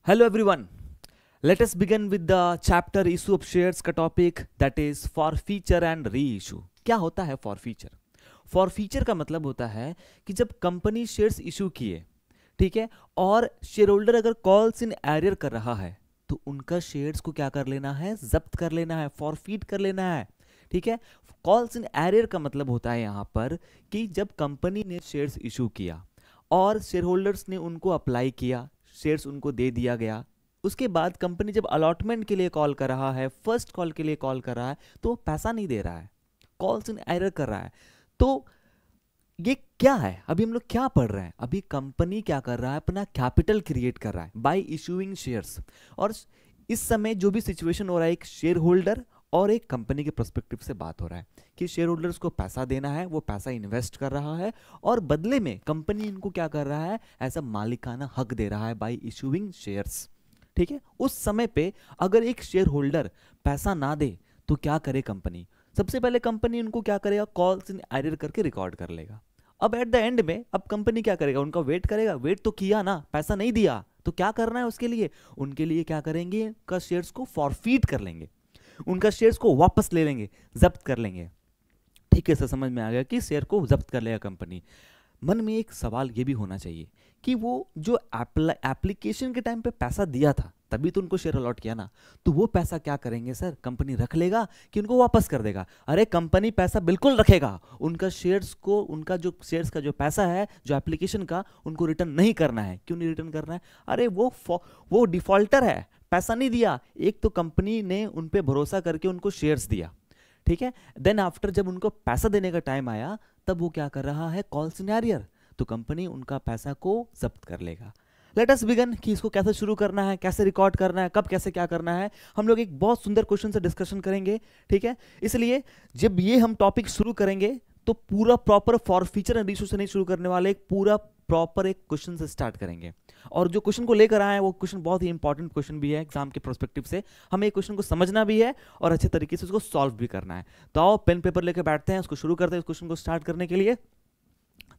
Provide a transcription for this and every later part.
Hello everyone. Let us begin with the chapter issue of shares का topic that is forfeiture and reissue. क्या होता है forfeiture? Forfeiture का मतलब होता है कि जब कंपनी शेयर्स इशू किए, ठीक है, और शेयर होल्डर अगर कॉल्स इन एरियर कर रहा है तो उनका शेयर्स को क्या कर लेना है, जब्त कर लेना है, फॉरफीट कर लेना है, ठीक है। कॉल्स इन एरियर का मतलब होता है यहाँ पर कि जब कंपनी ने शेयर्स इशू किया और शेयर होल्डर्स ने उनको अप्लाई किया, शेयर्स उनको दे दिया गया, उसके बाद कंपनी जब अलॉटमेंट के लिए कॉल कर रहा है, फर्स्ट कॉल के लिए कॉल कर रहा है, तो वो पैसा नहीं दे रहा है, कॉल्स इन एरर कर रहा है। तो ये क्या है, अभी हम लोग क्या पढ़ रहे हैं, अभी कंपनी क्या कर रहा है, अपना कैपिटल क्रिएट कर रहा है बाय इशूइंग शेयर्स। और इस समय जो भी सिचुएशन हो रहा है, एक शेयर होल्डर और एक कंपनी के पर्सपेक्टिव से बात हो रहा है कि शेयर होल्डर्स को पैसा देना है, वो पैसा इन्वेस्ट कर रहा है और बदले में कंपनी इनको क्या कर रहा है, ऐसा मालिकाना हक दे रहा है बाय इशूइंग शेयर्स, ठीक है। उस समय पे अगर एक शेयर होल्डर पैसा ना दे तो क्या करे कंपनी, सबसे पहले कंपनी उनको क्या करेगा, कॉल्स इन एरर करके रिकॉर्ड कर लेगा। अब एट द एंड में अब कंपनी क्या करेगा, उनका वेट करेगा, वेट तो किया ना, पैसा नहीं दिया तो क्या करना है उसके लिए, उनके लिए क्या करेंगे, उनका शेयर्स को फॉरफीट कर लेंगे, उनका शेयर्स को वापस ले लेंगे, जब्त कर लेंगे, ठीक है। सर समझ में आ गया कि शेयर को जब्त कर लेगा कंपनी। मन में एक सवाल ये भी होना चाहिए कि वो जो एप्लीकेशन के टाइम पे पैसा दिया था तभी तो उनको शेयर अलॉट किया ना, तो वो पैसा क्या करेंगे सर, कंपनी रख लेगा कि उनको वापस कर देगा? अरे कंपनी पैसा बिल्कुल रखेगा, उनका शेयर्स को, उनका जो शेयर्स का जो पैसा है जो एप्लीकेशन का, उनको रिटर्न नहीं करना है। क्यों नहीं रिटर्न करना है? अरे वो डिफॉल्टर है, पैसा नहीं दिया। एक तो कंपनी ने उन पे भरोसा करके उनको शेयर्स दिया, ठीक है, देन आफ्टर जब उनको पैसा देने का टाइम आया तब वो क्या कर रहा है, कॉल सिनेरियर, तो कंपनी उनका पैसा को जब्त कर लेगा। लेट अस बिगन कि इसको कैसे शुरू करना है, कैसे रिकॉर्ड करना है, कब कैसे क्या करना है, हम लोग एक बहुत सुंदर क्वेश्चन से डिस्कशन करेंगे, ठीक है। इसलिए जब ये हम टॉपिक शुरू करेंगे तो पूरा प्रॉपर फॉरफीचर एंड इशू से नहीं शुरू करने वाले, एक पूरा प्रॉपर एक क्वेश्चन से स्टार्ट करेंगे। और जो क्वेश्चन को लेकर आए हैं वो क्वेश्चन बहुत ही इंपॉर्टेंट क्वेश्चन भी है एग्जाम के प्रोस्पेक्टिव से, हमें एक क्वेश्चन को समझना भी है और अच्छे तरीके से उसको सॉल्व भी करना है। तो आओ पेन पेपर लेकर बैठते हैं, उसको शुरू करते हैं। इस क्वेश्चन को स्टार्ट करने के लिए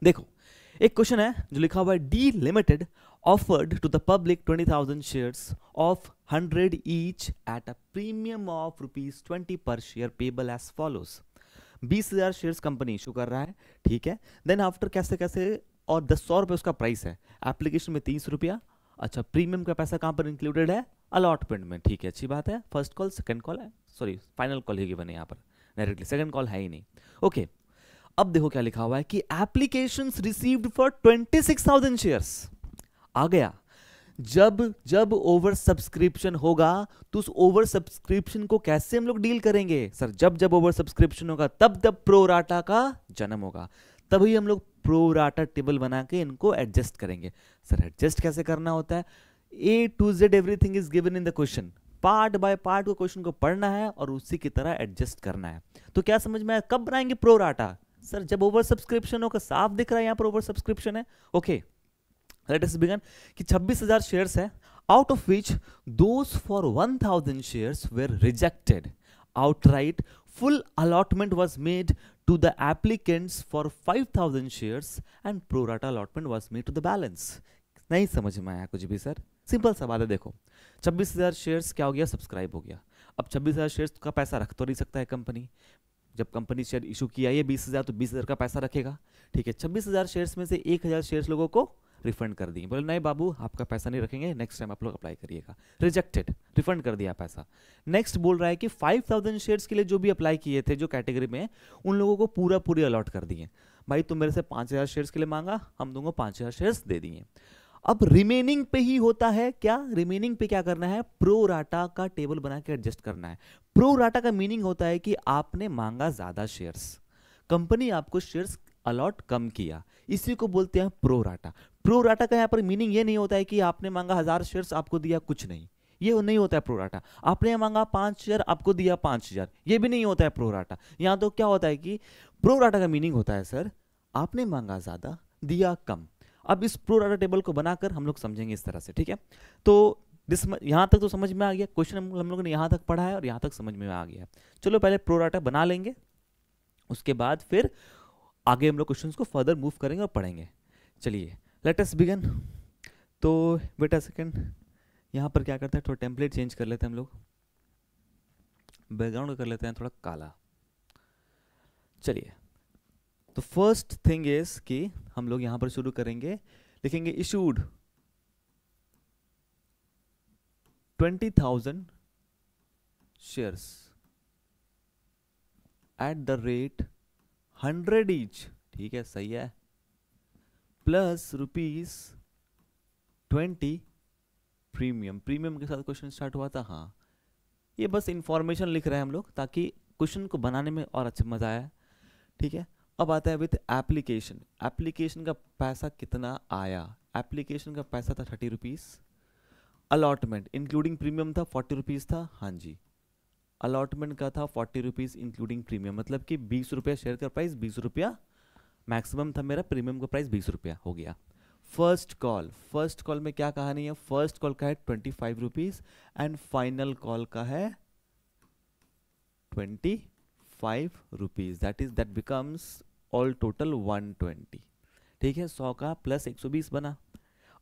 देखो एक क्वेश्चन है जो लिखा हुआ है, D limited offered to the public 20,000 shares of 100 each at a premium of ₹20 per share payable as follows. 20,000 shares company issue कर रहा है, ठीक है। देन आफ्टर कैसे कैसे, और 100 रुपये उसका प्राइस है, एप्लीकेशन में 30 रुपया, अच्छा प्रीमियम का पैसा कहाँ पर इंक्लूडेड है, अलॉटमेंट में, ठीक है, अच्छी बात है। फर्स्ट कॉल, सेकंड कॉल है, सॉरी फाइनल कॉल ही गिवन है यहाँ पर डायरेक्टली, सेकंड कॉल है ही नहीं, ओके। अब देखो क्या लिखा हुआ है कि एप्लीकेशंस रिसीव्ड फॉर 26,000 शेयर्स आ गया। जब जब ओवर सब्सक्रिप्शन होगा तो उस ओवर सब्सक्रिप्शन को कैसे हम लोग डील करेंगे सर, जब जब ओवर सब्सक्रिप्शन होगा तब तब प्रोराटा का जन्म होगा, तभी हम लोग प्रोराटा टेबल बना के इनको एडजस्ट करेंगे। सर एडजस्ट कैसे करना होता है, A to Z everything is given in the question, part by part को क्वेश्चन को पढ़ना है और उसी की तरह एडजस्ट करना है। तो क्या समझ में आया, कब बनाएंगे प्रोराटा? सर जब ओवर सब्सक्रिप्शन होगा, साफ दिख रहा है यहाँ पर ओवर सब्सक्रिप्शन है, ओके। लेट अस बिगिन कि 26,000 शेयर्स है, out of which those for 1,000 shares were rejected outright, full allotment was made to the applicants for 5,000 shares and pro rata allotment was made to the balance। नहीं समझ में आया कुछ भी sir, simple सा बात है। देखो 26,000 शेयर्स क्या हो गया, सब्सक्राइब हो गया। अब 26,000 शेयर्स का पैसा रख तो नहीं सकता है कंपनी, जब कंपनी शेयर इशू किया है 20,000 तो 20,000 का पैसा रखेगा, ठीक है। 26,000 शेयर्स में से 1,000 शेयर्स लोगों को रिफंड कर दिए, बोले नहीं बाबू आपका पैसा नहीं रखेंगे, नेक्स्ट टाइम आप लोग अप्लाई करिएगा, रिजेक्टेड, रिफंड कर दिया पैसा। नेक्स्ट बोल रहा है कि 5,000 शेयर्स के लिए जो भी अप्लाई किए थे जो कैटेगरी में, उन लोगों को पूरी अलॉट कर दिए। भाई तुम मेरे से 5,000 शेयर्स के लिए मांगा, हम दोनों 5,000 शेयर्स दे दिए। अब रिमेनिंग पे ही होता है क्या, रिमेनिंग पे क्या करना है, प्रो राटा का टेबल बना के एडजस्ट करना है। प्रो राटा का मीनिंग होता है कि आपने मांगा ज्यादा शेयर्स, कंपनी आपको शेयर्स अलॉट कम किया, इसी को बोलते हैं प्रो राटा। प्रो राटा का यहाँ पर मीनिंग ये नहीं होता है कि आपने मांगा 1,000 शेयर्स आपको दिया कुछ नहीं, ये नहीं होता है प्रो राटा। आपने मांगा 5,000 आपको दिया 5,000, ये भी नहीं होता है प्रो राटा। यहाँ तो क्या होता है कि प्रो राटा का मीनिंग होता है सर, आपने मांगा ज्यादा दिया कम। अब इस प्रो राटा टेबल को बनाकर हम लोग समझेंगे इस तरह से, ठीक है। तो यहां तक तो समझ में आ गया, क्वेश्चन हम लोगों ने यहां तक पढ़ा है और यहां तक समझ में आ गया। चलो पहले प्रो राटा बना लेंगे, उसके बाद फिर आगे हम लोग क्वेश्चंस को फर्दर मूव करेंगे और पढ़ेंगे। चलिए लेट अस बिगिन। तो बेटा सेकंड, यहाँ पर क्या करते हैं, थोड़ा टेम्पलेट चेंज कर लेते हैं हम लोग, बैकग्राउंड कर लेते हैं थोड़ा काला। चलिए, तो फर्स्ट थिंग इज कि हम लोग यहां पर शुरू करेंगे, लिखेंगे issued 20,000 shares at the rate 100 each, ठीक है, सही है, प्लस ₹20 प्रीमियम। प्रीमियम के साथ क्वेश्चन स्टार्ट हुआ था, हाँ, ये बस इंफॉर्मेशन लिख रहे हैं हम लोग ताकि क्वेश्चन को बनाने में और अच्छा मजा आया, ठीक है। अब आता है विथ एप्लीकेशन। एप्लीकेशन का पैसा कितना आया, एप्लीकेशन का पैसा था 30 रुपीज, अलॉटमेंट इंक्लूडिंग प्रीमियम था 40 रुपीज था, हाँ जी, अलॉटमेंट का था 40 रुपीज इंक्लूडिंग प्रीमियम, मतलब कि 20 रुपया शेयर का प्राइस, 20 रुपया मैक्सिमम था मेरा, प्रीमियम का प्राइस 20 रुपया हो गया। फर्स्ट कॉल, फर्स्ट कॉल में क्या कहानी है, फर्स्ट कॉल का है 25 रुपीज एंड फाइनल कॉल का है 25 rupees, that becomes all total 120, ठीक है, 100 का प्लस 120 बना।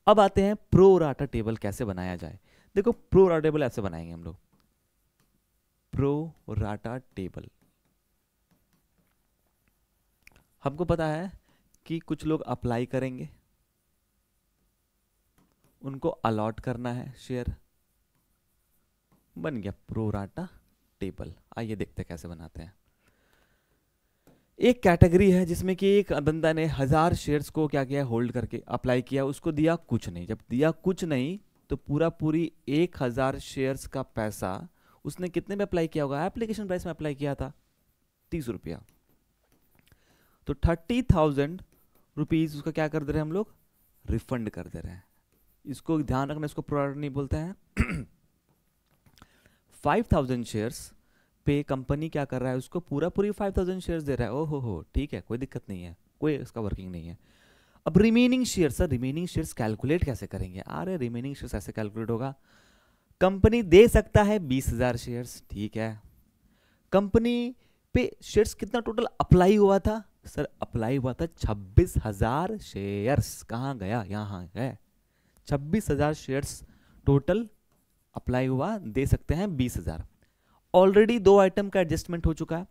अब आते हैं प्रो राटा टेबल कैसे बनाया जाए। देखो प्रो राटा टेबल ऐसे बनाएंगे हम लोग, प्रो राटा टेबल, हमको पता है कि कुछ लोग अप्लाई करेंगे, उनको अलॉट करना है शेयर, बन गया प्रो राटा टेबल। आइए देखते हैं कैसे बनाते हैं। एक कैटेगरी है जिसमें कि एक बंदा ने 1000 शेयर्स को क्या किया, होल्ड करके अप्लाई किया, उसको दिया कुछ नहीं। जब दिया कुछ नहीं तो पूरी 1000 शेयर्स का पैसा उसने कितने में अप्लाई किया होगा, एप्लीकेशन प्राइस में अप्लाई किया था 30 रुपया, तो 30,000 रुपीज उसका क्या कर दे रहे हैं हम लोग, रिफंड कर दे रहे हैं। इसको ध्यान रखना, इसको प्रोडक्ट नहीं बोलते हैं। 5000 शेयर्स पे कंपनी क्या कर रहा है, उसको पूरी 5000 शेयर्स दे रहा है, ओहो हो, ठीक है, कोई दिक्कत नहीं है, कोई इसका वर्किंग नहीं है। अब remaining shares, sir remaining shares calculate कैसे करेंगे, अरे रिमेनिंग शेयर्स ऐसे कैलकुलेट होगा, कंपनी दे सकता है 20,000 शेयर्स, ठीक है, कंपनी पे शेयर्स कितना टोटल अप्लाई हुआ था, सर अप्लाई हुआ था 26,000 शेयर्स, कहाँ गया, यहाँ है, 26,000 शेयर्स टोटल अप्लाई हुआ, दे सकते हैं 20,000। ऑलरेडी 2 आइटम का एडजस्टमेंट हो चुका है,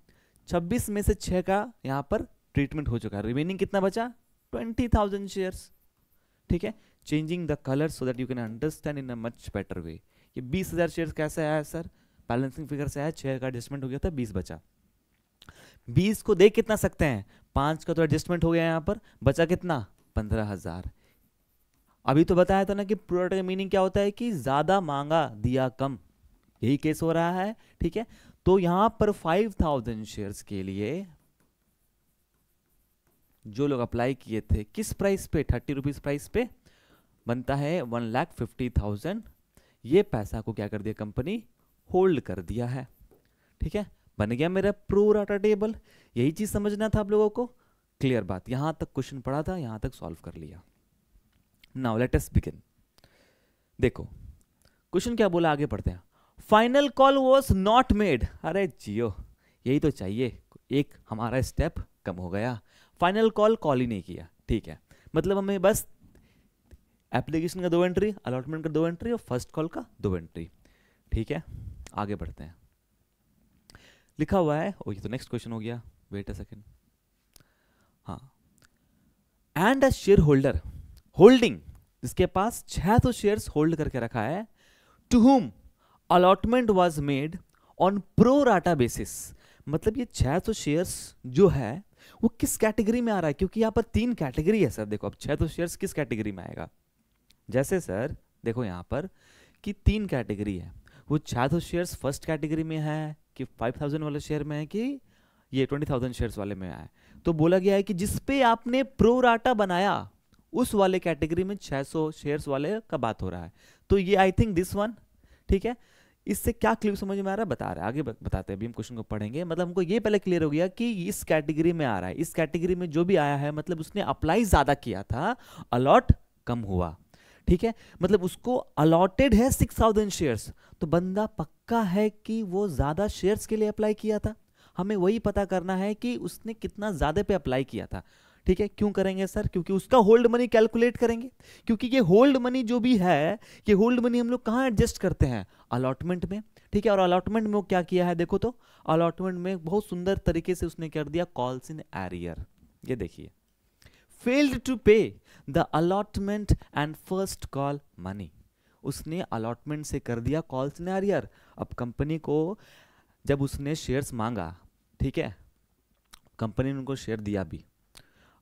26 में से 6 का यहां पर ट्रीटमेंट हो चुका है, रिमेनिंग कितना बचा, 20,000 शेयर्स, ठीक है। Changing the colour so that you can understand in a much better way. ये 20,000 शेयर्स कैसे आया सर, बैलेंसिंग फिगर से आया, 6 का एडजस्टमेंट हो गया था, 20 बचा। 20 को दे कितना सकते हैं, 5 का तो एडजस्टमेंट हो गया, यहां पर बचा कितना, 15,000। अभी तो बताया था ना कि प्रोडक्ट का मीनिंग क्या होता है कि ज्यादा मांगा दिया कम, यही केस हो रहा है, ठीक है। तो यहां पर 5000 शेयर्स के लिए जो लोग अप्लाई किए थे किस प्राइस पे, 30 रुपीज प्राइस पे, बनता है 1,50,000। ये पैसा को क्या कर दिया कंपनी, होल्ड कर दिया है, ठीक है, बन गया मेरा प्रो राटा टेबल। यही चीज समझना था आप लोगों को, क्लियर बात, यहां तक क्वेश्चन पढ़ा था, यहां तक सॉल्व कर लिया। Now let us begin. देखो क्वेश्चन क्या बोला, आगे पढ़ते हैं। Final call was not made, अरे जियो, यही तो चाहिए, एक हमारा स्टेप कम हो गया, फाइनल कॉल ही नहीं किया, ठीक है, मतलब हमें बस एप्लीकेशन का 2 एंट्री, अलॉटमेंट का 2 एंट्री और फर्स्ट कॉल का 2 एंट्री, ठीक है। आगे बढ़ते हैं, लिखा हुआ है, ओ ये तो नेक्स्ट क्वेश्चन हो गया, वेट अ सेकेंड, हाँ, and a share holder holding, जिसके पास 600 शेयर्स होल्ड करके रखा है, to whom allotment was made on pro rata basis, मतलब ये 600 शेयर्स जो है वो किस कैटेगरी में आ रहा है, क्योंकि यहां पर 3 कैटेगरी है सर। देखो अब 600 शेयर्स किस कैटेगरी में आएगा, जैसे सर देखो यहां पर कि 3 कैटेगरी है, वो 600 शेयर्स फर्स्ट कैटेगरी में है कि 5000 वाले शेयर में है कि ये 20,000 शेयर्स वाले में है। तो बोला गया है कि जिसपे आपने प्रो राटा बनाया उस वाले कैटेगरी में 600 शेयर्स वाले का बात हो रहा है, तो ये आई थिंक दिस वन, ठीक है। इससे क्या क्लियर समझ में आ रहा है, बता रहा है, आगे बताते हैं, अभी हम क्वेश्चन को पढ़ेंगे। मतलब हमको ये पहले क्लियर हो गया कि इस कैटेगरी में आ रहा है, इस कैटेगरी में जो भी आया है मतलब उसने अप्लाई ज्यादा किया था, अलॉट कम हुआ, ठीक है, मतलब उसको अलॉटेड है 6,000 शेयर्स, तो बंदा पक्का है कि वो ज्यादा शेयर्स के लिए अप्लाई किया था, हमें वही पता करना है कि उसने कितना ज्यादा पे अप्लाई किया था, ठीक है, क्यों करेंगे सर? क्योंकि उसका होल्ड मनी कैलकुलेट करेंगे। क्योंकि ये होल्ड मनी जो भी है, ये होल्ड मनी हम लोग कहाँ एडजस्ट करते हैं? अलॉटमेंट में। ठीक है, और अलॉटमेंट में वो क्या किया है देखो तो, अलॉटमेंट में बहुत सुंदर तरीके से उसने कर दिया कॉल्स इन एरियर। ये देखिए, फेल्ड टू पे the allotment and first call money. उसने अलॉटमेंट से कर दिया कॉल्स इन एरियर। अब कंपनी को जब उसने शेयर्स मांगा, ठीक है, कंपनी ने उनको शेयर दिया भी,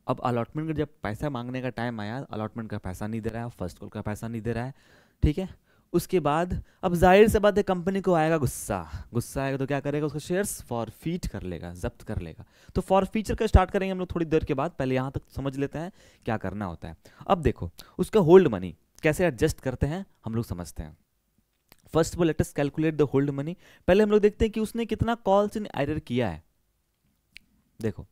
अब अलॉटमेंट का जब पैसा मांगने का टाइम आया, अलॉटमेंट का पैसा नहीं दे रहा है, फर्स्ट कॉल का पैसा नहीं दे रहा है, ठीक है, उसके बाद अब जाहिर से बात है कंपनी को आएगा गुस्सा। गुस्सा आएगा तो क्या करेगा? उसका शेयर्स फॉरफीट कर लेगा, जब्त कर लेगा। तो फॉरफीचर का स्टार्ट करेंगे हम लोग थोड़ी देर के बाद, पहले यहाँ तक समझ लेते हैं क्या करना होता है। अब देखो उसका होल्ड मनी कैसे एडजस्ट करते हैं हम लोग समझते हैं। First of all let us calculate the hold money. पहले हम लोग देखते हैं कि उसने कितना कॉल्स इन एरर किया है। देखो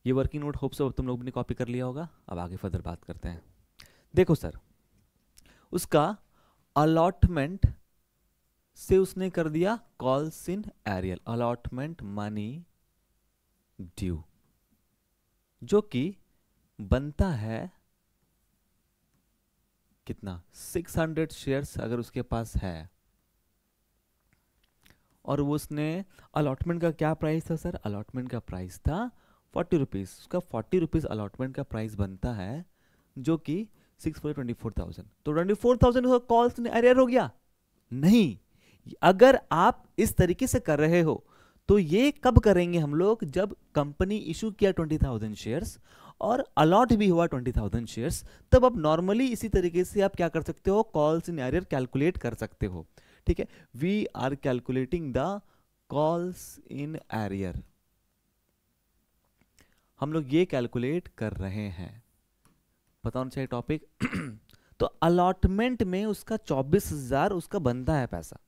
ये वर्किंग नोट होप से तुम लोग ने कॉपी कर लिया होगा। अब आगे फर्दर बात करते हैं। देखो सर, उसका अलॉटमेंट से उसने कर दिया calls in arrear, allotment money due, जो कि बनता है कितना? 600 शेयर्स अगर उसके पास है। और वो उसने अलॉटमेंट का क्या प्राइस था सर? अलॉटमेंट का प्राइस था 40 रुपीज़। उसका 40 रुपीज़ अलॉटमेंट का प्राइस बनता है, जो कि 6 for 24,000। तो 24,000 का कॉल्स एरियर हो गया? नहीं। अगर आप इस तरीके से कर रहे हो तो ये कब करेंगे हम लोग? जब कंपनी इशू किया 20,000 शेयर्स और अलॉट भी हुआ 20,000 शेयर्स, तब आप नॉर्मली इसी तरीके से आप क्या कर सकते हो? कॉल्स इन एरियर कैलकुलेट कर सकते हो। ठीक है, we are calculating the calls in arrear. हम लोग ये कैलकुलेट कर रहे हैं, पता होना चाहिए टॉपिक। तो अलॉटमेंट में उसका 24,000 उसका बनता है पैसा,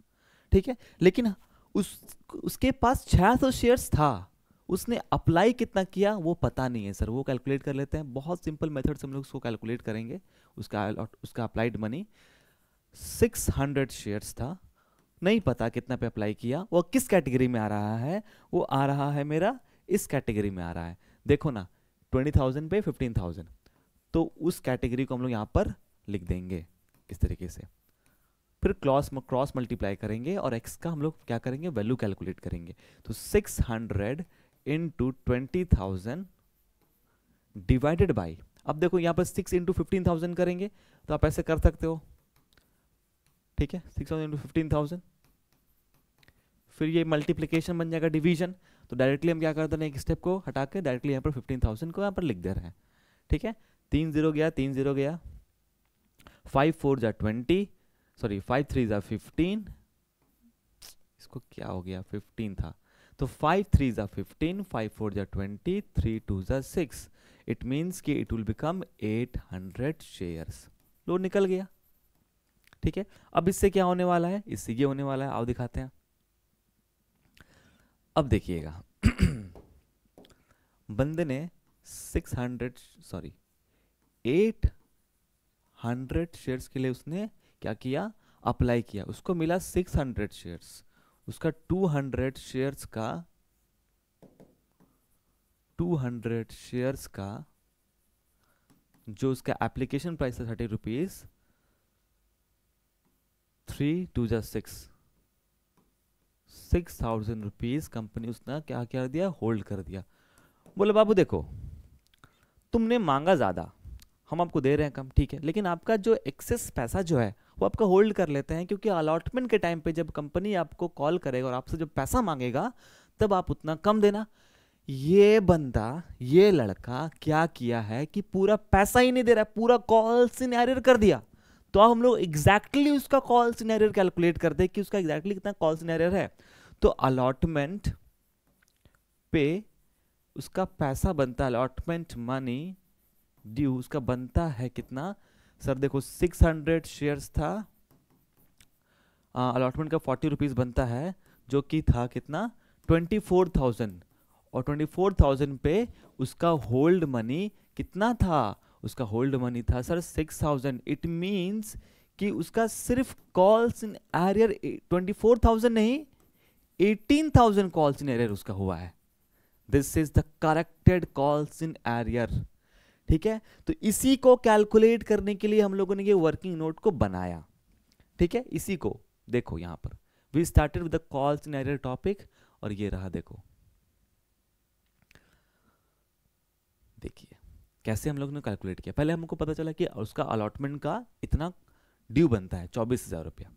ठीक है, लेकिन उसके पास 600 शेयर्स था। उसने अप्लाई कितना किया वो पता नहीं है सर, वो कैलकुलेट कर लेते हैं। बहुत सिंपल मेथड से हम लोग उसको कैलकुलेट करेंगे। उसका अप्लाइड मनी 600 शेयर्स था, नहीं पता कितना पे अप्लाई किया। वो किस कैटेगरी में आ रहा है? वो आ रहा है मेरा इस कैटेगरी में आ रहा है। देखो ना, 20,000 पे 15,000, तो उस कैटेगरी को हम लोग यहाँ पर लिख देंगे इस तरीके से। फिर क्रॉस मल्टीप्लाई करेंगे और x का हम लोग क्या करेंगे? वैल्यू कैलकुलेट करेंगे। तो 600 इंटू 20,000 डिवाइडेड बाई, अब देखो यहाँ पर 6 इंटू 15,000 करेंगे तो आप ऐसे कर सकते हो, ठीक है, 6,000 इंटू 15,000। फिर ये मल्टीप्लीकेशन बन जाएगा डिवीजन। तो डायरेक्टली हम क्या कर दे रहे हैं? एक स्टेप को हटा के डायरेक्टली यहाँ पर 15,000 को यहाँ पर लिख दे रहे हैं, ठीक है। 3 0 गया, 3 0 गया, 5 4 जा 20, सॉरी 5 3 जा 15, इसको क्या हो गया? 15 था, तो 5 3 जा 15, 5 4 जा 20, 3 2 जा 6। इट मीन्स कि इट विल बिकम 800 शेयर्स। लो निकल गया, ठीक है। अब इससे क्या होने वाला है? इससे ये होने वाला है, आओ दिखाते हैं। अब देखिएगा, बंदे ने 800 शेयर्स के लिए उसने क्या किया? अप्लाई किया। उसको मिला 600 शेयर्स। उसका 200 शेयर्स का जो उसका एप्लीकेशन प्राइस है 30 रुपीज, 3 2 जा 6,000 रुपीज कंपनी उसने क्या कर दिया? होल्ड कर दिया। बोले बाबू देखो, तुमने मांगा ज्यादा, हम आपको दे रहे हैं कम, ठीक है, लेकिन आपका जो एक्सेस पैसा जो है वो आपका होल्ड कर लेते हैं, क्योंकि अलॉटमेंट के टाइम पे जब कंपनी आपको कॉल करेगा और आपसे जब पैसा मांगेगा तब आप उतना कम देना। ये बंदा, ये लड़का क्या किया है कि पूरा पैसा ही नहीं दे रहा है, पूरा कॉल्स इन एरर कर दिया। तो अब हम लोग एग्जैक्टली उसका कॉल्स इन एरर कैलकुलेट करते हैं कि उसका एग्जैक्टली कितना कॉल्स इन एरर है। तो अलॉटमेंट पे उसका पैसा बनता है, अलॉटमेंट मनी ड्यू उसका बनता है कितना सर? देखो 600 शेयर्स था, अलॉटमेंट का 40 रुपीज बनता है, जो कि था कितना? 24,000। और 24,000 पे उसका होल्ड मनी कितना था? उसका होल्ड मनी था सर 6,000। इट मींस कि उसका सिर्फ कॉल्स इन एरियर 24,000 नहीं, 18,000 कॉल्स इन एरियर उसका हुआ है। This is the corrected calls in arrear. ठीक है, तो इसी को कैलकुलेट करने के लिए हम लोगों ने ये वर्किंग नोट को बनाया। ठीक है, इसी को देखो यहां पर we started with the calls in arrear topic, और ये रहा देखो, देखिए कैसे हम लोगों ने कैलकुलेट किया। पहले हमको पता चला कि उसका अलॉटमेंट का इतना ड्यू बनता है 24,000 रुपया।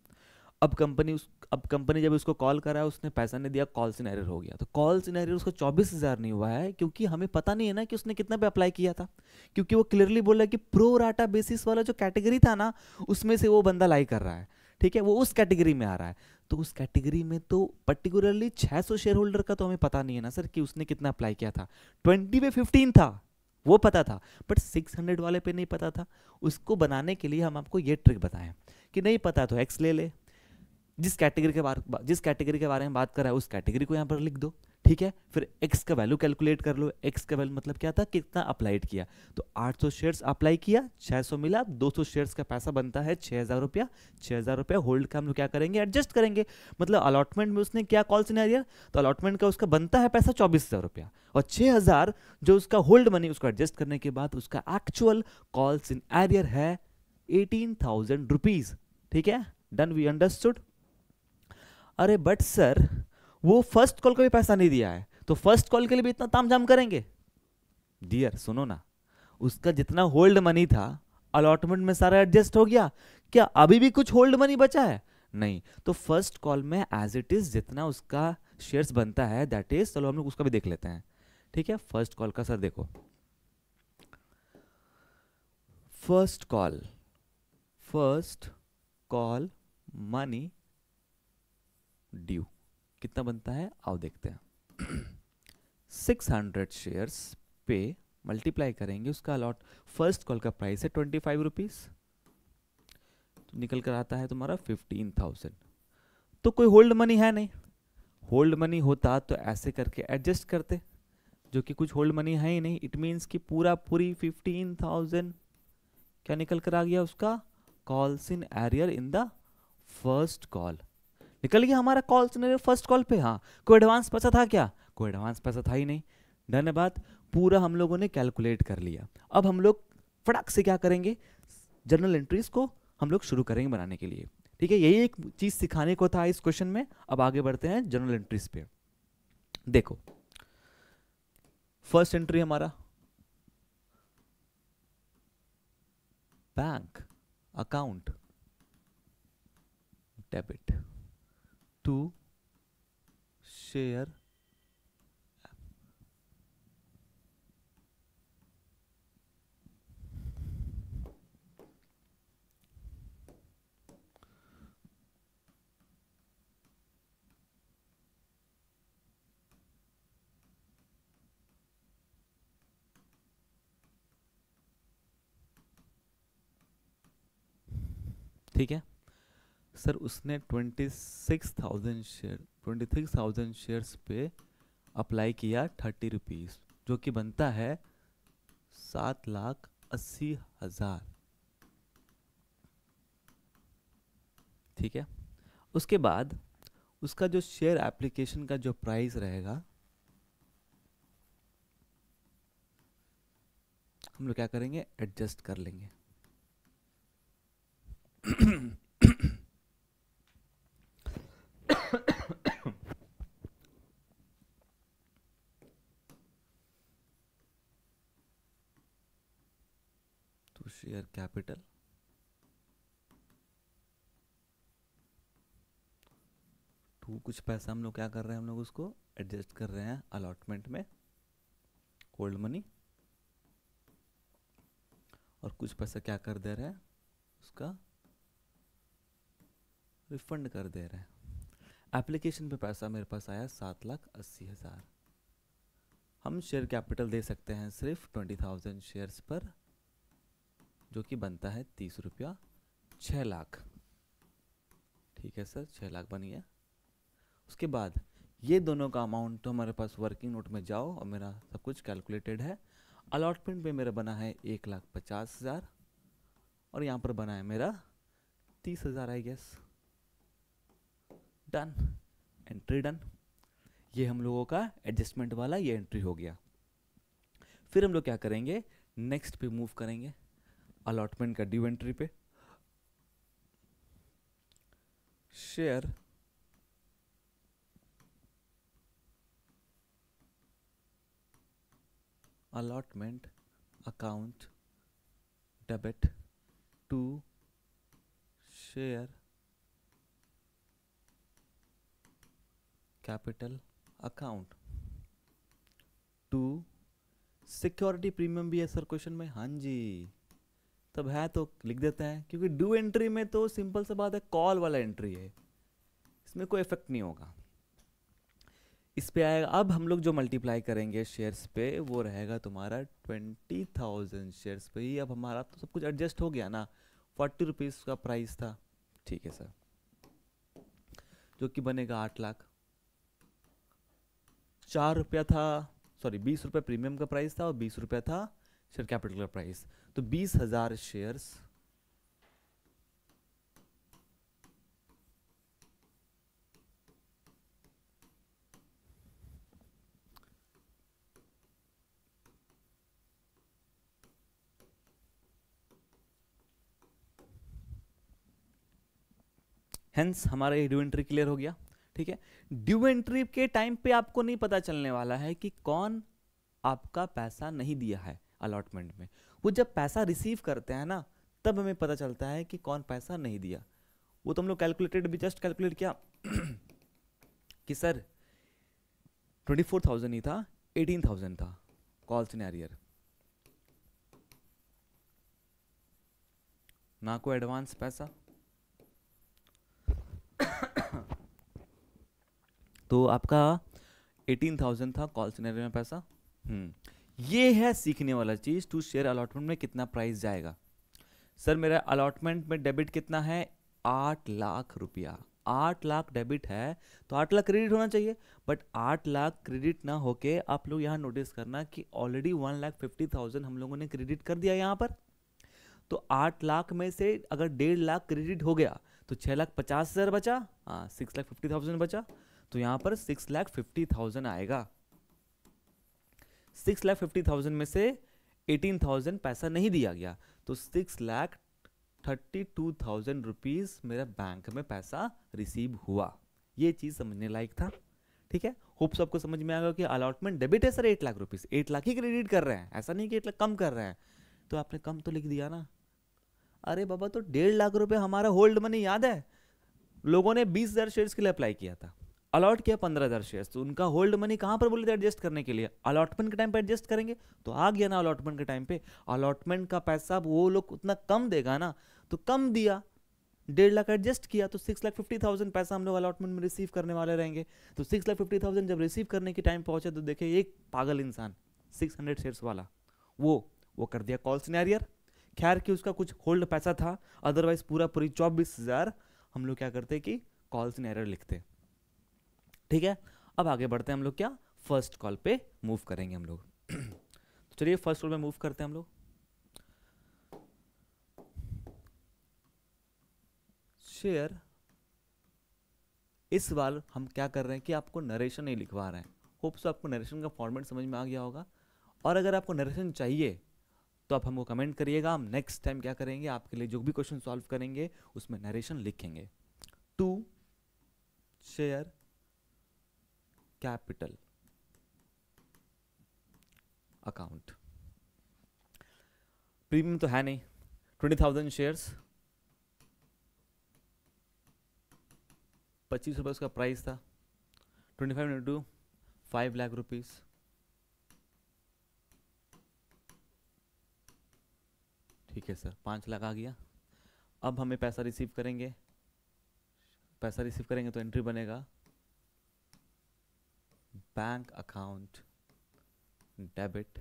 अब कंपनी जब उसको कॉल करा, उसने पैसा नहीं दिया, कॉल्स इन एरर हो गया। तो कॉल्स इन एरर उसको 24,000 नहीं हुआ है, क्योंकि हमें पता नहीं है ना कि उसने कितना पे अप्लाई किया था, क्योंकि वो क्लियरली बोल रहा है कि प्रो राटा बेसिस वाला जो कैटेगरी था ना, उसमें से वो बंदा लाई कर रहा है। ठीक है, वो उस कैटेगरी में आ रहा है, तो उस कैटेगरी में तो पर्टिकुलरली 600 शेयर होल्डर का तो हमें पता नहीं है ना सर कि उसने कितना अप्लाई किया था। 20 पे 15 था वो पता था, बट 600 वाले पे नहीं पता था। उसको बनाने के लिए हम आपको ये ट्रिक बताएं कि नहीं पता तो एक्स ले ले, जिस कैटेगरी के बारे में बात कर रहा है उस कैटेगरी को यहाँ पर लिख दो। ठीक है, फिर एक्स का वैल्यू कैलकुलेट कर लो। एक्स का वैल्यू मतलब क्या था, कितना अप्लाइड किया, तो 800 शेयर्स अप्लाई किया, 600 मिला, 200 शेयर्स का पैसा बनता है 6,000 रुपया। 6,000 रुपया होल्ड का हम लोग क्या करेंगे, एडजस्ट करेंगे। मतलब अलॉटमेंट में उसने क्या कॉल सिनेरियो, तो अलॉटमेंट का उसका बनता है पैसा 24,000 रुपया, और 6,000 जो उसका होल्ड मनी, उसको एडजस्ट करने के बाद उसका एक्चुअल कॉल्स इन एरियर है 18,000 रुपीज। ठीक है, डन, वी अंडरस्टूड। अरे बट सर वो फर्स्ट कॉल का भी पैसा नहीं दिया है, तो फर्स्ट कॉल के लिए भी इतना तामझाम करेंगे? डियर सुनो ना, उसका जितना होल्ड मनी था अलॉटमेंट में सारा एडजस्ट हो गया, क्या अभी भी कुछ होल्ड मनी बचा है? नहीं, तो फर्स्ट कॉल में एज इट इज जितना उसका शेयर्स बनता है दैट इज, चलो हम लोग उसका भी देख लेते हैं। ठीक है, फर्स्ट कॉल का सर देखो, फर्स्ट कॉल मनी ड्यू कितना बनता है, आओ देखते हैं। 600 शेयर्स पे मल्टीप्लाई करेंगे उसका अलॉट, फर्स्ट कॉल का प्राइस है 25 रुपीज, तो निकल कर आता है तुम्हारा 15,000। तो कोई होल्ड मनी है नहीं, होल्ड मनी होता तो ऐसे करके एडजस्ट करते, जो कि कुछ होल्ड मनी है ही नहीं। इट मीन्स कि पूरी 15,000 क्या निकल कर आ गया, उसका calls in arrear in the first call निकल गया हमारा कॉल सिनेरियो फर्स्ट कॉल पे। हाँ, कोई एडवांस पैसा था क्या? कोई एडवांस पैसा था ही नहीं। धन्यवाद, पूरा हम लोगों ने कैलकुलेट कर लिया। अब हम लोग फटाक से क्या करेंगे, जर्नल एंट्रीज को हम लोग शुरू करेंगे बनाने के लिए। ठीक है, यही एक चीज सिखाने को था इस क्वेश्चन में। अब आगे बढ़ते हैं जर्नल एंट्रीज पे। देखो फर्स्ट एंट्री हमारा bank account debit to share ठीक है सर, उसने 26,000 शेयर्स पे अप्लाई किया 30 रुपीज, जो कि बनता है 7,80,000। ठीक है, उसके बाद उसका जो शेयर एप्लीकेशन का जो प्राइस रहेगा, हम लोग क्या करेंगे, एडजस्ट कर लेंगे। तो शेयर कैपिटल टू कुछ पैसा हम लोग क्या कर रहे हैं, हम लोग उसको एडजस्ट कर रहे हैं अलॉटमेंट में होल्ड मनी, और कुछ पैसा क्या कर दे रहे हैं, उसका रिफंड कर दे रहे हैं। एप्लीकेशन पे पैसा मेरे पास आया 7,80,000। हम शेयर कैपिटल दे सकते हैं सिर्फ 20,000 शेयर्स पर, जो कि बनता है 30 रुपया, 6 लाख। ठीक है सर, 6 लाख बन गया। उसके बाद ये दोनों का अमाउंट तो हमारे पास वर्किंग नोट में जाओ, और मेरा सब कुछ कैलकुलेटेड है। अलॉटमेंट पे मेरा बना है 1,50,000, और यहाँ पर बना है मेरा 30,000 I guess. Done, entry done. ये हम लोगों का एडजस्टमेंट वाला ये एंट्री हो गया। फिर हम लोग क्या करेंगे, नेक्स्ट पे मूव करेंगे, अलॉटमेंट का ड्यू एंट्री पे। Share allotment account debit to share capital account to security premium भी है सर क्वेश्चन में, हाँ जी, तब है तो लिख देते हैं, क्योंकि ड्यू एंट्री में तो सिंपल सा बात है, कॉल वाला एंट्री है, इसमें कोई इफेक्ट नहीं होगा। इस पे आएगा, अब हम लोग जो मल्टीप्लाई करेंगे शेयर्स पे वो रहेगा तुम्हारा 20,000 शेयर्स पे ही। अब हमारा तो सब कुछ एडजस्ट हो गया ना, 40 रुपीज़ का प्राइस था, ठीक है सर, जो कि बनेगा 8 लाख। 4 रुपया था, सॉरी 20 रुपये प्रीमियम का प्राइस था और 20 रुपया था शेयर कैपिटल का प्राइस, तो 20,000 शेयर्स हेंस हमारा ये ड्यू एंट्री क्लियर हो गया। ठीक है, ड्यू एंट्री के टाइम पे आपको नहीं पता चलने वाला है कि कौन आपका पैसा नहीं दिया है अलॉटमेंट में। वो जब पैसा रिसीव करते हैं ना, तब हमें पता चलता है कि कौन पैसा नहीं दिया। वो तो हम लोग कैलकुलेटेड भी जस्ट कैलकुलेट किया कि सर 24,000 ही था, 18,000 था कॉल्स इन एरियर, ना कोई एडवांस पैसा, तो आपका 18,000 था कॉल सिनेरियो में पैसा। ये है सीखने वाला चीज, टू शेयर अलॉटमेंट में कितना प्राइस जाएगा। सर मेरा अलॉटमेंट में डेबिट कितना है, 8 लाख रुपया, 8 लाख डेबिट है तो 8 लाख क्रेडिट होना चाहिए, बट 8 लाख क्रेडिट ना होके आप लोग यहाँ नोटिस करना कि ऑलरेडी 1,50,000 हम लोगों ने क्रेडिट कर दिया यहाँ पर। तो 8 लाख में से अगर 1.5 लाख क्रेडिट हो गया तो 6,50,000 बचा, हाँ 6,50,000 बचा, तो यहाँ पर 6,50,000 आएगा। 6,50,000 में से 18,000 पैसा नहीं दिया गया, तो 6,32,000 रुपीज मेरा बैंक में पैसा रिसीव हुआ। ये चीज समझने लायक था। ठीक है, होप सबको समझ में आएगा कि अलॉटमेंट डेबिट है सर 8 लाख रुपीज, 8 लाख ही क्रेडिट कर रहे हैं, ऐसा नहीं कि 8 लाख कम कर रहे हैं। तो आपने कम तो लिख दिया ना, अरे बाबा तो 1.5 लाख रुपए हमारा होल्ड मनी याद है, लोगों ने 20,000 शेयर्स के लिए अप्लाई किया था, अलॉट किया 15,000 शेयर्स, तो उनका होल्ड मनी कहां पर बोले थे एडजस्ट करने के लिए, अलॉटमेंट के टाइम पे एडजस्ट करेंगे, तो आ गया ना अलॉटमेंट के टाइम पे। अलॉटमेंट का पैसा वो लोग उतना कम देगा ना, तो कम दिया, 1.5 लाख एडजस्ट किया, तो 6,50,000 पैसा हम लोग अलॉटमेंट में रिसीव करने वाले रहेंगे। तो 6,50,000 जब रिसीव करने के टाइम पहुंचे तो देखे एक पागल इंसान 600 शेयर्स वाला, वो कर दिया कॉल सिनेरियर। खैर कि उसका कुछ होल्ड पैसा था, अदरवाइज पूरी 24,000 हम लोग क्या करते कि कॉल सिनेरियर लिखते। ठीक है, अब आगे बढ़ते हैं हम लोग, क्या फर्स्ट कॉल पे मूव करेंगे हम लोग। तो चलिए फर्स्ट कॉल पे मूव करते हैं हम लोग। शेयर, इस बार हम क्या कर रहे हैं कि आपको नरेशन नहीं लिखवा रहे हैं, होप सो आपको नरेशन का फॉर्मेट समझ में आ गया होगा। और अगर आपको नरेशन चाहिए तो आप हमको कमेंट करिएगा, हम नेक्स्ट टाइम क्या करेंगे, आपके लिए जो भी क्वेश्चन सॉल्व करेंगे उसमें नरेशन लिखेंगे। To share capital account, premium तो है नहीं, 20,000 शेयर्स, 25 रुपये उसका प्राइस था, 25 इंटू 5 लाख रुपीज, ठीक है सर 5 लाख आ गया। अब हमें पैसा रिसीव करेंगे, तो एंट्री बनेगा bank account debit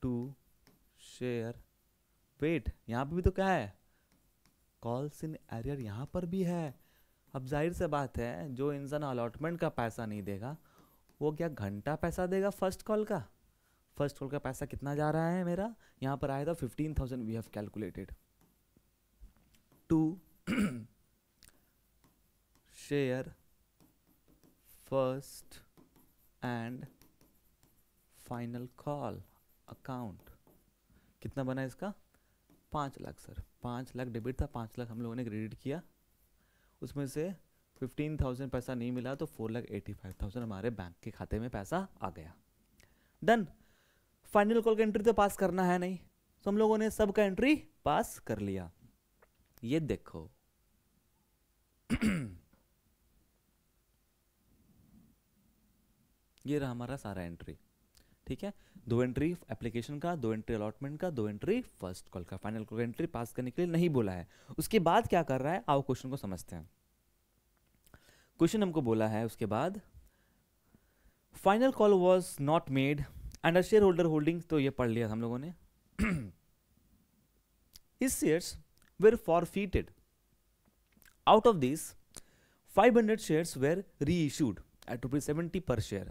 to share, wait यहाँ पे भी तो क्या है, कॉल्स इन एरियर यहाँ पर भी है। अब जाहिर से बात है, जो इंसान अलॉटमेंट का पैसा नहीं देगा वो क्या घंटा पैसा देगा फर्स्ट कॉल का। फर्स्ट कॉल का पैसा कितना जा रहा है मेरा, यहाँ पर आया था 15,000, we have calculated to share first and final call account. कितना बना इसका? 5 लाख सर। 5 लाख डेबिट था, 5 लाख हम लोगों ने क्रेडिट किया, उसमें से 15,000 पैसा नहीं मिला तो 4,85,000 हमारे बैंक के खाते में पैसा आ गया। डन। फाइनल कॉल का एंट्री तो पास करना है नहीं, तो हम लोगों ने सब का एंट्री पास कर लिया। ये देखो ये रहा हमारा सारा एंट्री। ठीक है, 2 एंट्री एप्लीकेशन का, 2 एंट्री अलॉटमेंट का, 2 एंट्री फर्स्ट कॉल का। फाइनल कॉल का एंट्री पास करने के लिए नहीं बोला है। उसके बाद क्या कर रहा है, आओ क्वेश्चन को समझते हैं। क्वेश्चन हमको बोला है उसके बाद, final call was not made and a share holder holding, तो ये पढ़ लिया हम लोगों ने। His shares were forfeited. Out of these, 500 shares were reissued at ₹70 per share.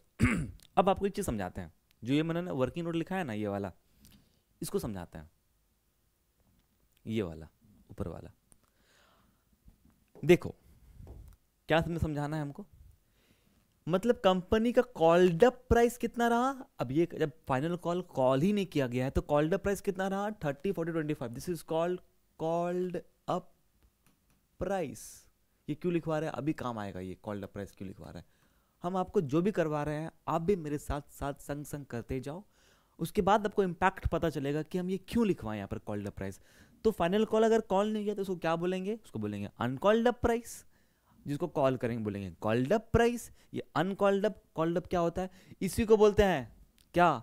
अब आपको एक चीज समझाते हैं, जो ये मैंने वर्किंग नोट लिखा है ना, ये वाला, इसको समझाते हैं। ये वाला ऊपर वाला देखो, क्या तुमने समझाना है हमको? मतलब कंपनी का कॉल्ड अप प्राइस कितना रहा? अब ये जब फाइनल कॉल ही नहीं किया गया है तो कॉल्ड अप प्राइस कितना रहा? 30, 40, 25। This is called up price. ये क्यों लिखवा रहे हैं? अभी काम आएगा ये कॉल्ड अप प्राइस क्यों लिखवा रहे हैं। हम आपको जो भी करवा रहे हैं आप भी मेरे साथ साथ संग संग करते जाओ, उसके बाद आपको इम्पैक्ट पता चलेगा कि हम ये क्यों लिखवाएं यहाँ पर कॉल्ड अप प्राइस। तो फाइनल कॉल अगर कॉल नहीं किया तो उसको क्या बोलेंगे? उसको बोलेंगे अनकॉल्ड अप प्राइस। जिसको कॉल करेंगे बोलेंगे कॉल्ड अप प्राइस। ये अनकॉल्ड अप, कॉल्ड अप क्या होता है? इसी को बोलते हैं क्या?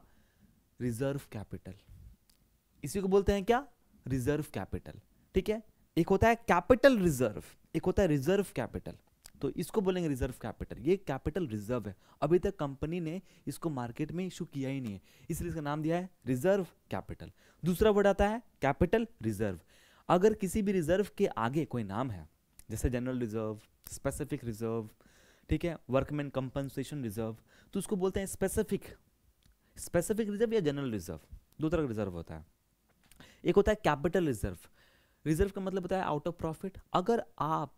Reserve capital. इसी को बोलते हैं क्या? Reserve capital. ठीक है, एक होता है कैपिटल रिजर्व, एक होता है रिजर्व कैपिटल। तो इसको बोलेंगे रिजर्व कैपिटल। ये कैपिटल रिजर्व है, अभी तक कंपनी ने इसको मार्केट में इशू किया ही नहीं है, इसलिए इसका नाम दिया है रिजर्व कैपिटल। दूसरा वर्ड आता है कैपिटल रिजर्व। अगर किसी भी रिजर्व के आगे कोई नाम है, जैसे जनरल रिजर्व, स्पेसिफिक रिजर्व, ठीक है, वर्कमैन कंपनसेशन रिजर्व, तो उसको बोलते हैं स्पेसिफिक रिजर्व या जनरल रिजर्व। दो तरह का रिजर्व होता है। एक होता है कैपिटल रिजर्व। रिजर्व का मतलब होता है आउट ऑफ प्रॉफिट। अगर आप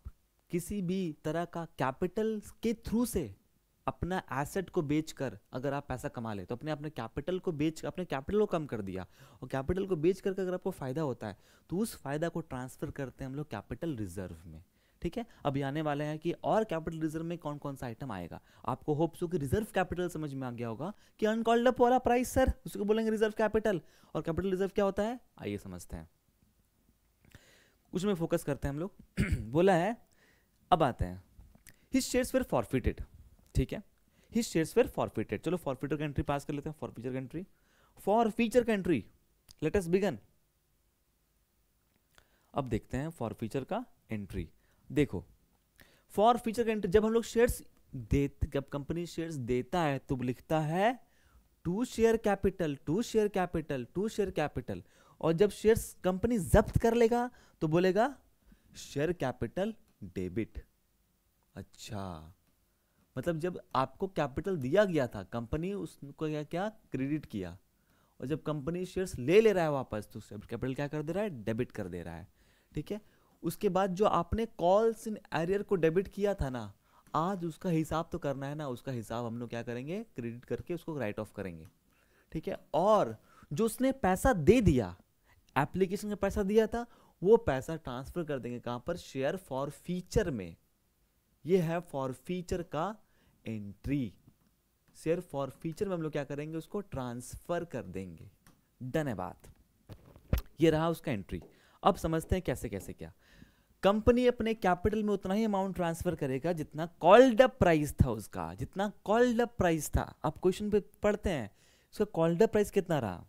किसी भी तरह का कैपिटल के थ्रू से अपना एसेट को बेचकर अगर आप पैसा कमा ले, तो अपने कैपिटल को बेच, अपने कैपिटल को कम कर दिया, और कैपिटल को बेच करके अगर आपको फायदा होता है तो उस फायदा को ट्रांसफर करते हैं हम लोग कैपिटल रिजर्व में। ठीक है, अभी आने वाले हैं कि और कैपिटल रिजर्व में कौन कौन सा आइटम आएगा। आपको होप्स हो कि रिजर्व कैपिटल समझ में आ गया होगा कि अनकॉल्ड अप वाला प्राइस सर, उसको बोलेंगे रिजर्व कैपिटल। और कैपिटल रिजर्व क्या होता है, आइए समझते हैं। कुछ में फोकस करते हैं हम लोग। बोला है, अब आते हैं, हिज शेयर्स वर फॉरफिटेड। ठीक है, हिज शेयर्स वर फॉरफिटेड। चलो फॉरफिटर का एंट्री पास कर लेते हैं। फॉरफीचर का एंट्री, फॉरफीचर का एंट्री, लेट अस बिगन। अब देखते हैं फॉरफीचर का एंट्री। देखो, फॉरफीचर का एंट्री, जब हम लोग शेयर्स देते, जब कंपनी शेयर्स देता है तो लिखता है to share capital, to share capital, to share capital. और जब शेयर्स कंपनी जब्त कर लेगा तो बोलेगा शेयर कैपिटल डेबिट। अच्छा, मतलब जब आपको कैपिटल दिया गया था, कंपनी उसको क्या क्या क्रेडिट किया, और जब कंपनी शेयर्स ले रहा है वापस तो कैपिटल क्या कर दे रहा है? डेबिट कर दे रहा है। ठीक है, उसके बाद जो आपने कॉल्स इन एरियर को डेबिट किया था ना, आज उसका हिसाब तो करना है ना, उसका हिसाब हम लोग क्या करेंगे? क्रेडिट करके उसको राइट ऑफ करेंगे। ठीक है, और जो उसने पैसा दे दिया, एप्लीकेशन का पैसा दिया था, वो पैसा ट्रांसफर कर देंगे कहां पर? शेयर फॉर फीचर में। ये है फॉर फीचर का एंट्री। शेयर फॉर फीचर में हम लोग क्या करेंगे? उसको ट्रांसफर कर देंगे। डन है बात, ये रहा उसका एंट्री। अब समझते हैं कैसे कैसे क्या। कंपनी अपने कैपिटल में उतना ही अमाउंट ट्रांसफर करेगा जितना कॉल्ड अप प्राइस था उसका, जितना कॉल्ड अप प्राइस था। अब क्वेश्चन पे पढ़ते हैं, उसका कॉल्ड अप प्राइस कितना रहा?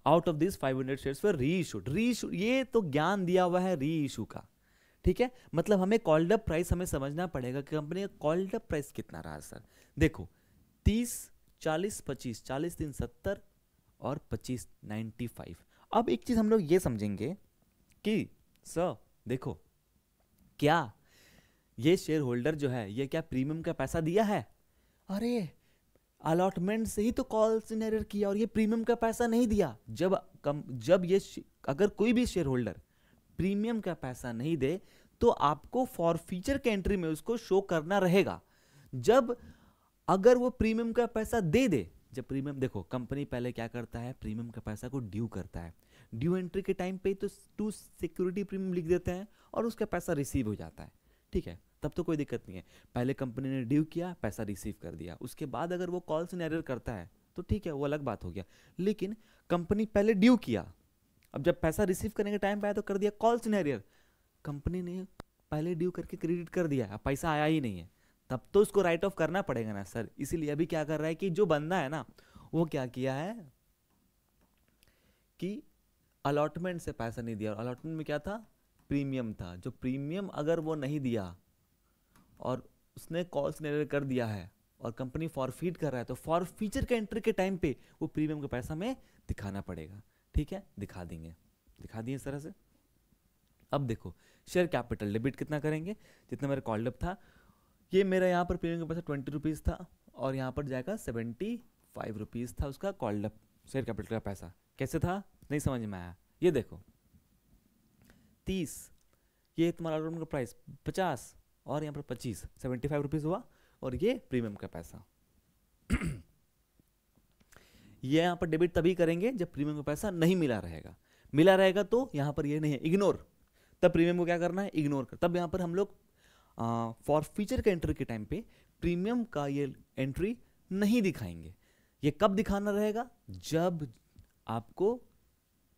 Out of this 500 shares were reissued. Reissue, ये तो ज्ञान दिया हुआ है रीइश्यू का। ठीक है, मतलब हमें कॉल्ड अप प्राइस हमें समझना पड़ेगा कि कंपनी का कॉल्ड अप प्राइस कितना रहा सर। देखो 30, 40, 25, 40 3 70 और 25 95। अब एक चीज हम लोग ये समझेंगे कि सर देखो, क्या ये शेयर होल्डर जो है ये क्या प्रीमियम का पैसा दिया है? अरे अलॉटमेंट से ही तो कॉल सिनेरियर किया और ये प्रीमियम का पैसा नहीं दिया। जब ये अगर कोई भी शेयर होल्डर प्रीमियम का पैसा नहीं दे तो आपको फॉर फीचर के एंट्री में उसको शो करना रहेगा। जब अगर वो प्रीमियम का पैसा दे दे, जब प्रीमियम, देखो कंपनी पहले क्या करता है, प्रीमियम का पैसा को ड्यू करता है, ड्यू एंट्री के टाइम पे तो टू सिक्योरिटी प्रीमियम लिख देते हैं और उसका पैसा रिसीव हो जाता है, ठीक है, तब तो कोई दिक्कत नहीं है। पहले कंपनी ने ड्यू किया, पैसा रिसीव कर दिया, उसके बाद अगर वो कॉल्स इन एरर करता है तो ठीक है, वो अलग बात हो गया। लेकिन कंपनी पहले ड्यू किया, अब जब पैसा रिसीव करने के टाइम पे आया तो कर दिया कॉल्स इन एरर, कंपनी ने पहले ड्यू करके क्रेडिट कर दिया, अब पैसा आया ही नहीं है, तब तो उसको राइट ऑफ करना पड़ेगा ना सर। इसीलिए अभी क्या कर रहा है कि जो बंदा है ना, वो क्या किया है कि अलॉटमेंट से पैसा नहीं दिया, और अलॉटमेंट में क्या था, प्रीमियम था, जो प्रीमियम अगर वो नहीं दिया और उसने कॉल्स एरर कर दिया है और कंपनी फॉरफीट कर रहा है, तो फॉरफीचर के एंट्री के टाइम पे वो प्रीमियम का पैसा में दिखाना पड़ेगा, ठीक है, दिखा देंगे, दिखा दिए इस तरह से। अब देखो शेयर कैपिटल डेबिट कितना करेंगे, जितना मेरा कॉल्ड अप था, ये मेरा यहाँ पर प्रीमियम का पैसा 20 रुपीज़ था और यहाँ पर जाएगा 75 रुपीज़ था उसका कॉल्ड अप शेयर कैपिटल का पैसा। कैसे था नहीं समझ में आया, ये देखो 30, ये तुम्हारा लोन का प्राइस 50 और यहाँ पर 25, 75 रुपीज़ हुआ, और ये प्रीमियम का पैसा। ये यहाँ पर डेबिट तभी करेंगे जब प्रीमियम का पैसा नहीं मिला रहेगा, मिला रहेगा तो यहाँ पर ये नहीं है, इग्नोर, तब प्रीमियम को क्या करना है, इग्नोर कर, तब यहाँ पर हम लोग फॉर फीचर के एंट्री के टाइम पे प्रीमियम का ये एंट्री नहीं दिखाएंगे। ये कब दिखाना रहेगा, जब आपको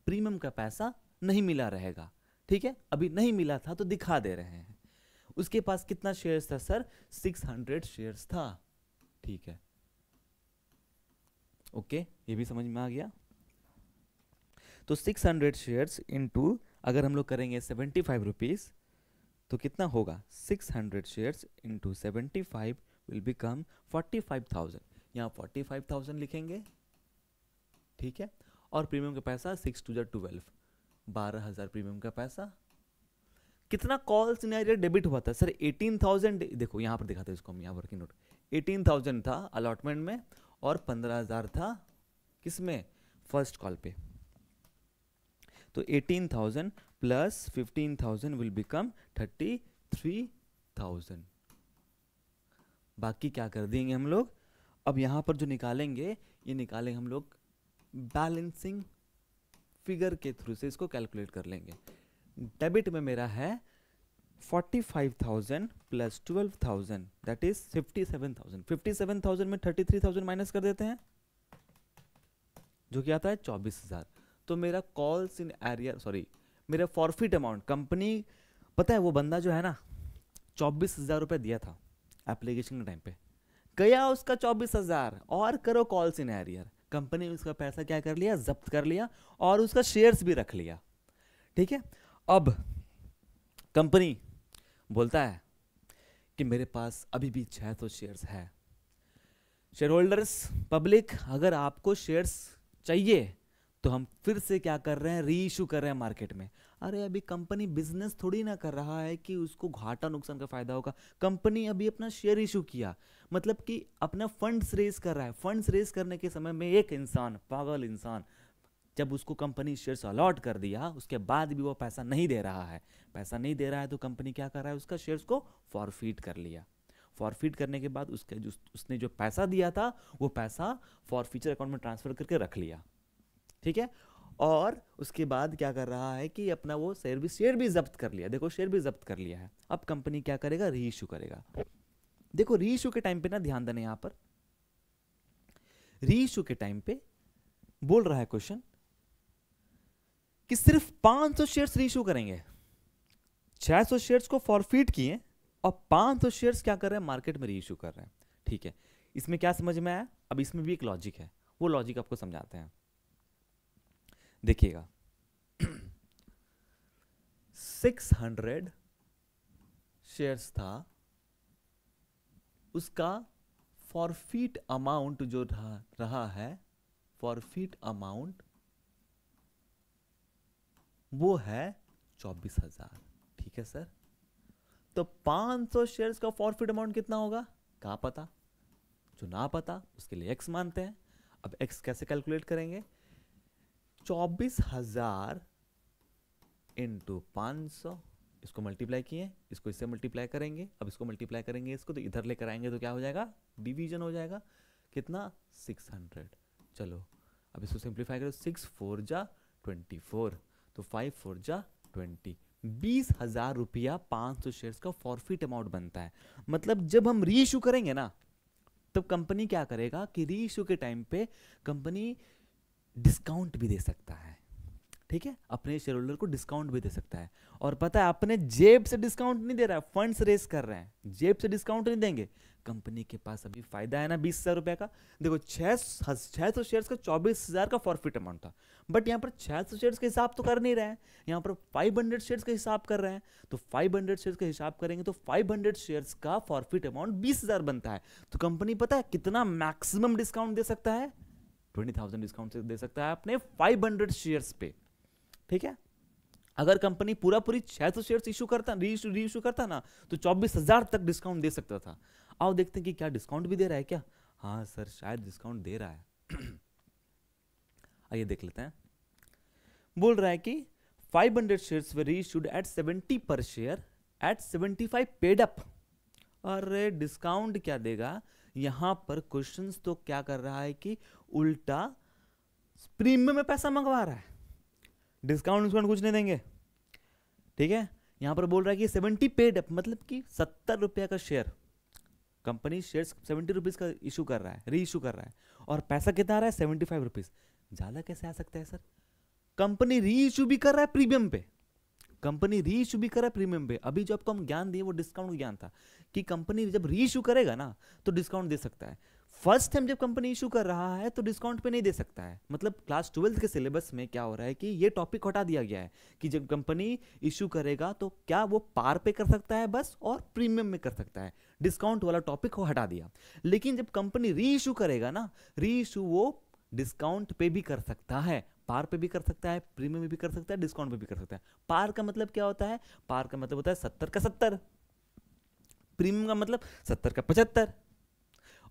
प्रीमियम का पैसा नहीं मिला रहेगा, ठीक है, अभी नहीं मिला था तो दिखा दे रहे हैं। उसके पास कितना शेयर्स था सर, 600 शेयर्स था, ठीक है, ओके, ये भी समझ में आ गया। तो 600 शेयर्स इनटू अगर हम लोग करेंगे 75 रुपीज़ तो कितना होगा, 600 शेयर्स इंटू 75 विल बिकम 45,000, यहाँ 45,000 लिखेंगे, ठीक है, और प्रीमियम का पैसा 6 टू 12, 12,000 प्रीमियम का पैसा। कितना कॉल सिनेरियो डेबिट हुआ था सर, 18,000, देखो यहाँ पर दिखाते हैं इसको हम, यहाँ वर्किंग नोट 18,000 था अलॉटमेंट में और 15,000 था किसमें, फर्स्ट कॉल पे, तो 18,000 प्लस 15,000 विल बिकम 33,000। बाकी क्या कर देंगे हम लोग, अब यहाँ पर जो निकालेंगे ये निकालेंगे हम लोग बैलेंसिंग फिगर के थ्रू से, इसको कैलकुलेट कर लेंगे। डेबिट में मेरा है 45,000 प्लस 12,000 दैट इज 57,000, 57,000 में 33,000 माइनस कर देते हैं जो कि आता है 24,000। तो मेरा कॉल्स इन एरियर, सॉरी मेरा फॉरफिट अमाउंट, कंपनी पता है वो बंदा जो है ना 24,000 रुपये दिया था एप्लीकेशन के टाइम पे, गया उसका 24,000 और करो कॉल्स इन एरियर, कंपनी उसका पैसा क्या कर लिया, जब्त कर लिया और उसका शेयर्स भी रख लिया, ठीक है। अब कंपनी बोलता है कि मेरे पास अभी भी 600 शेयर्स है, शेयर होल्डर्स पब्लिक अगर आपको शेयर्स चाहिए तो हम फिर से क्या कर रहे हैं, री इशू कर रहे हैं मार्केट में। अरे अभी कंपनी बिजनेस थोड़ी ना कर रहा है कि उसको घाटा नुकसान का फायदा होगा, कंपनी अभी अपना शेयर इशू किया, मतलब कि अपना फंड्स रेज कर रहा है। फंड्स रेज करने के समय में एक इंसान, पागल इंसान, जब उसको कंपनी शेयर्स अलॉट कर दिया उसके बाद भी वो पैसा नहीं दे रहा है, पैसा नहीं दे रहा है तो कंपनी क्या कर रहा है, उसका शेयर्स को फॉरफीट कर लिया। फॉरफीट करने के बाद उसके जो उसने जो पैसा दिया था वो पैसा फॉरफीचर अकाउंट में ट्रांसफर करके रख लिया, ठीक है। और उसके बाद क्या कर रहा है कि अपना वो शेयर भी जब्त कर लिया, देखो शेयर भी जब्त कर लिया है। अब कंपनी क्या करेगा, री इशू करेगा। देखो री इशू के टाइम पे ना ध्यान देना, यहां पर री इशू के टाइम पे बोल रहा है क्वेश्चन कि सिर्फ 500 शेयर्स री इशू करेंगे, 600 शेयर्स को फॉरफीट किए और 500 शेयर्स क्या कर रहे हैं, मार्केट में री इशू कर रहे हैं, ठीक है। इसमें क्या समझ में आया, अब इसमें भी एक लॉजिक है, वो लॉजिक आपको समझाते हैं, देखिएगा। 600 शेयर्स था, उसका फॉरफीट अमाउंट जो रहा है, फॉरफीट अमाउंट वो है 24,000, ठीक है सर। तो 500 शेयर्स का फॉरफीट अमाउंट कितना होगा, क्या पता, जो ना पता उसके लिए एक्स मानते हैं। अब एक्स कैसे कैलकुलेट करेंगे, 24,000 इंटू 500 इसको मल्टीप्लाई किए, इसको इससे मल्टीप्लाई करेंगे, अब इसको मल्टीप्लाई करेंगे इसको, तो इधर लेकर आएंगे तो क्या हो जाएगा, डिवीजन हो जाएगा। कितना, 600। चलो अब इसको सिंप्लीफाई करो, 6 4 जा 24, तो 5 4 जा 20, 20,000 रुपया 500 शेयर्स का फॉरफिट अमाउंट बनता है। मतलब जब हम री इशू करेंगे ना, तब कंपनी क्या करेगा कि री इशू के टाइम पे कंपनी डिस्काउंट भी दे सकता है, ठीक है, अपने शेयर होल्डर को डिस्काउंट भी दे सकता है। और पता है अपने जेब से डिस्काउंट नहीं दे रहा है, फंड्स रेस कर रहे हैं, जेब से डिस्काउंट नहीं देंगे। कंपनी के पास अभी फायदा है ना 20,000 रुपए का। देखो 600 शेयर्स का 24,000 का फॉरफिट अमाउंट था, बट यहाँ पर 600 शेयर्स का हिसाब तो कर नहीं रहे हैं, यहाँ पर 500 शेयर्स का हिसाब कर रहे हैं। तो 500 शेयर्स का हिसाब करेंगे तो 500 शेयर्स का फॉरफिट अमाउंट 20,000 बनता है। तो कंपनी पता है कितना मैक्सिमम डिस्काउंट दे सकता है, 20,000 डिस्काउंट दे सकता है अपने 500 शेयर्स पे, ठीक है। अगर कंपनी पूरी 600 शेयर्स इशू करता, री इशू करता ना, तो 24,000 तक डिस्काउंट दे सकता था। आओ देखते हैं कि क्या डिस्काउंट भी दे रहा है क्या। हाँ सर शायद डिस्काउंट दे रहा है। आइए देख लेते हैं। बोल रहा है कि 500 शेयर्स वे रीइश्यूड एट 70 पर शेयर एट 75 पेड अप। अरे डिस्काउंट क्या देगा, यहां पर क्वेश्चंस तो क्या कर रहा है कि उल्टा प्रीमियम में पैसा मंगवा रहा है, डिस्काउंट कुछ नहीं देंगे, ठीक है। यहां पर बोल रहा है कि 70 पेड अप, मतलब कि 70 रुपया का शेयर, कंपनी शेयर्स 70 रुपीज का इशू कर रहा है, री इशू कर रहा है, और पैसा कितना आ रहा है 75 रुपीज। ज्यादा कैसे आ सकता है सर, कंपनी री इशू भी कर रहा है प्रीमियम पे, कंपनी री इशू भी कर रहा है प्रीमियम पे। अभी जो आपको हम ज्ञान दिए वो डिस्काउंट ज्ञान था कि कंपनी जब री इशू करेगा ना तो डिस्काउंट दे सकता है। फर्स्ट टाइम जब कंपनी इशू कर रहा है तो डिस्काउंट पे नहीं दे सकता है। मतलब क्लास 12 के सिलेबस में क्या हो रहा है कि ये टॉपिक हटा दिया गया है कि जब कंपनी इशू करेगा तो क्या वो पार पे कर सकता है बस, और प्रीमियम में कर सकता है, डिस्काउंट वाला टॉपिक को हटा दिया। लेकिन जब कंपनी री इशू करेगा ना, री इशू वो डिस्काउंट पे भी कर सकता है, पार पे भी कर सकता है, प्रीमियम में भी कर सकता है, डिस्काउंट पे भी कर सकता है। पार का मतलब क्या होता है, पार का मतलब होता है 70 का 70, प्रीमियम का मतलब 70 का 75,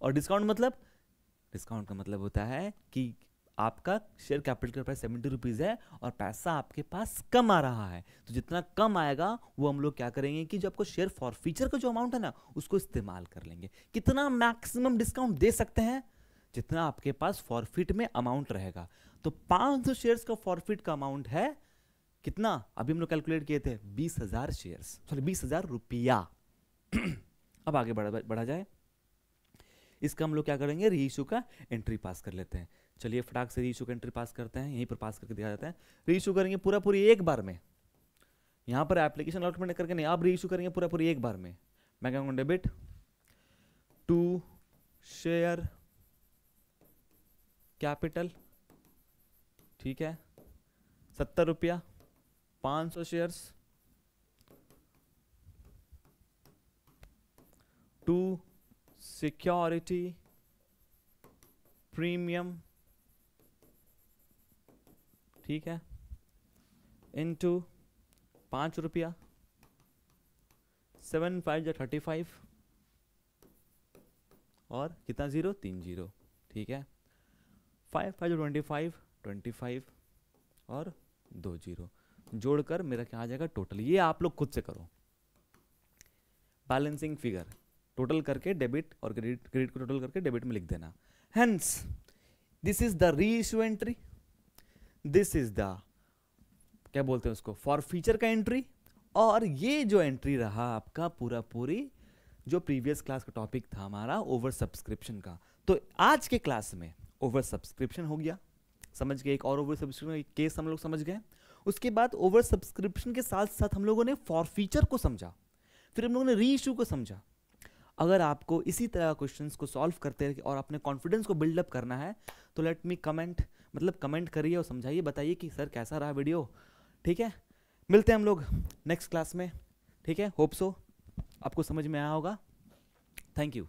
और डिस्काउंट का मतलब होता है कि आपका शेयर कैपिटल प्राइस 70 रुपीज है और पैसा आपके पास कम आ रहा है, तो जितना कम आएगा वो हम लोग क्या करेंगे कि जो आपको शेयर फॉरफीचर का जो अमाउंट है ना उसको इस्तेमाल कर लेंगे। कितना मैक्सिमम डिस्काउंट दे सकते हैं, जितना आपके पास फॉरफिट में अमाउंट रहेगा। तो 500 शेयर्स का फॉरफिट का अमाउंट है कितना, अभी हम लोग कैलकुलेट किए थे 20,000 शेयर्स, सॉरी 20,000 रुपया। अब आगे बढ़ा जाए, इसका हम लोग क्या करेंगे, री इशू का एंट्री पास कर लेते हैं। चलिए फटाक से री इशू का एंट्री पास करते हैं, यहीं पर पास करके दिया जाता है। री इशू करेंगे पूरी एक बार में, यहां पर एप्लीकेशन अलॉटमेंट करके नहीं, आप री इशू करेंगे पूरी एक बार में। मैं कहूँगा डेबिट टू शेयर कैपिटल, ठीक है, 70 रुपया, 500 शेयर्स, टू सिक्योरिटी प्रीमियम, ठीक है, इनटू 5 रुपया, 7 5 35, और कितना जीरो, 3 जीरो, ठीक है, 5 5 25 25 और 2 जीरो, जोड़कर मेरा क्या आ जाएगा टोटल। ये आप लोग खुद से करो, बैलेंसिंग फिगर टोटल करके डेबिट और क्रेडिट को टोटल करके डेबिट में लिख देना। हेंस दिस इज द री issue entry, this is the क्या बोलते हैं उसको, फॉरफीचर का एंट्री, और ये जो एंट्री रहा आपका पूरी जो प्रीवियस क्लास का टॉपिक था हमारा ओवर सब्सक्रिप्शन का। तो आज के क्लास में ओवर सब्सक्रिप्शन हो गया, समझ गए, एक और ओवर सब्सक्रिप्शन केस हम लोग समझ गए। उसके बाद ओवर सब्सक्रिप्शन के साथ साथ हम लोगों ने फॉरफीचर को समझा, फिर हम लोगों ने री इशू को समझा। अगर आपको इसी तरह क्वेश्चंस को सॉल्व करते रहे और अपने कॉन्फिडेंस को बिल्डअप करना है तो लेट मी कमेंट करिए और समझाइए, बताइए कि सर कैसा रहा वीडियो, ठीक है। मिलते हैं हम लोग नेक्स्ट क्लास में, ठीक है, होप सो आपको समझ में आया होगा। Thank you.